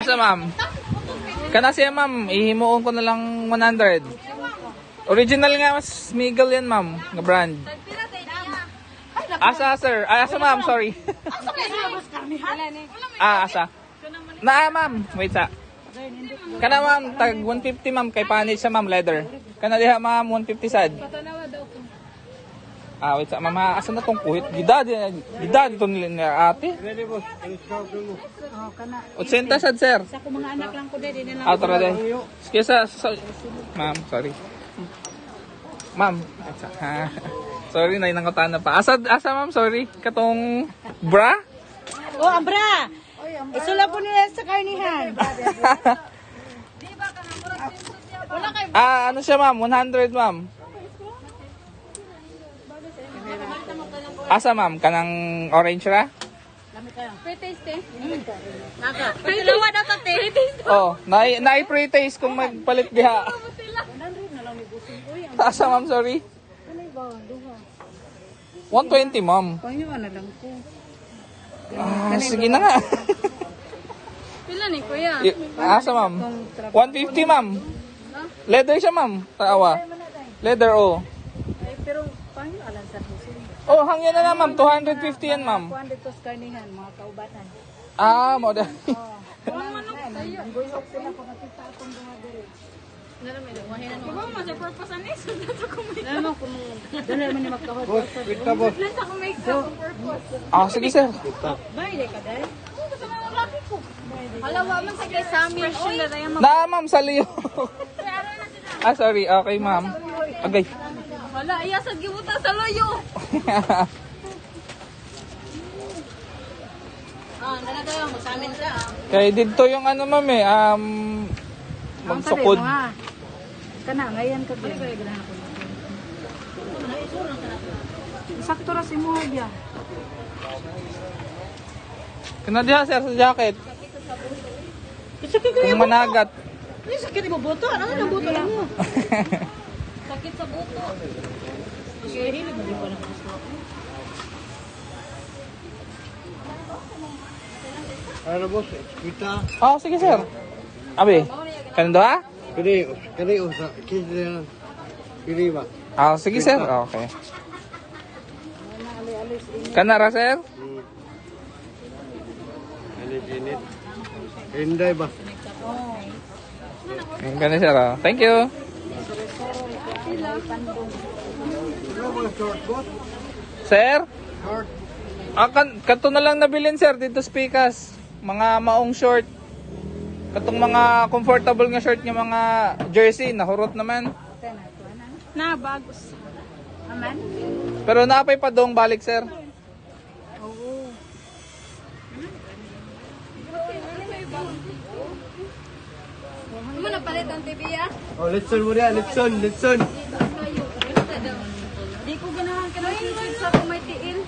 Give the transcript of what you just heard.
Asa ma'am? Kana siya ma'am, ihimuon ko na lang 100. Original nga mas Smiggle yan ma'am, nga brand. Asa sir? Ay, asa ma'am, sorry. Asa? Ma'am, wait sa. Kana ma'am, tag 150 ma'am, kay panit siya ma'am, leather. Kana diha ma'am, 150 sad. Wait sa mama, asa na tong kuhit? Gida dito nila ate. kana. 80 sad sir. Sa ko mga anak lang ko din na. Tara din. Sige ma'am, sorry. Ma'am, sorry na inangkutan na pa. Asa ma'am, sorry. Katong bra? Oh, ambra. Isula po nila sa karnihan. Ano siya ma'am? 100 ma'am. Asa ma'am? Kanang orange ra? Pre-taste eh. Naga. Pre-taste daw tate. Oh, na-pre-taste kung magpalit diha. Asa ma'am, sorry? 120 ma'am. Panyo na lang ko. Sige na nga. Pila ni kuya? Asa ma'am? 150 ma'am. Leather siya ma'am. Tawa. Leather oh. Ay, pero panyo alam sa puso. Oh, hangyan na ma'am. 250 yan ma'am. 200 to sa karnihan, mga kaubatan. Mo dahil. Ang guyok sila pag nakita akong dumadiri. Diba mo sa purpose ani? Sa kumay. Alam mo kung dala man ni magkahod. Lan sa kumay sa purpose. Sige sir. Bye ka dai. Halawa man sa kay Sammy. Oy. Ma'am, sa liyo. Sorry. Okay ma'am. Okay. Wala iya sa gibuta sa loyo. Dala tayo mo sa amin sa. Kaya dito yung ano ma'am magsukod. Kana ngayon ka ba? Sakto ra si mo dia. Kana diha sir sa jacket. Sakit Kung managat. Ni sakit mo buto, ano nang buto lang mo? Sakit sa buto. Sige, hili mo din pa ng gusto. Ano boss, kita. Sige sir. Abi, kando ha? Kani sa kini kini ba? Sige sir. Okay. Kana ra sir? Ini. Inday ba? Kana sir. Thank you. Ano ba short boss? Sir? Short. Kato na lang nabilin sir dito sa Pikas. Mga maong short. Katong mga comfortable nga short nga mga jersey, nahurot naman. Na bagos. Aman? Pero naapay pa dong balik sir. Oo. Mo na palit ang TV ah. Oh, letson mo dia, letson. Di ko ganahan ka ng sa kumay tiil.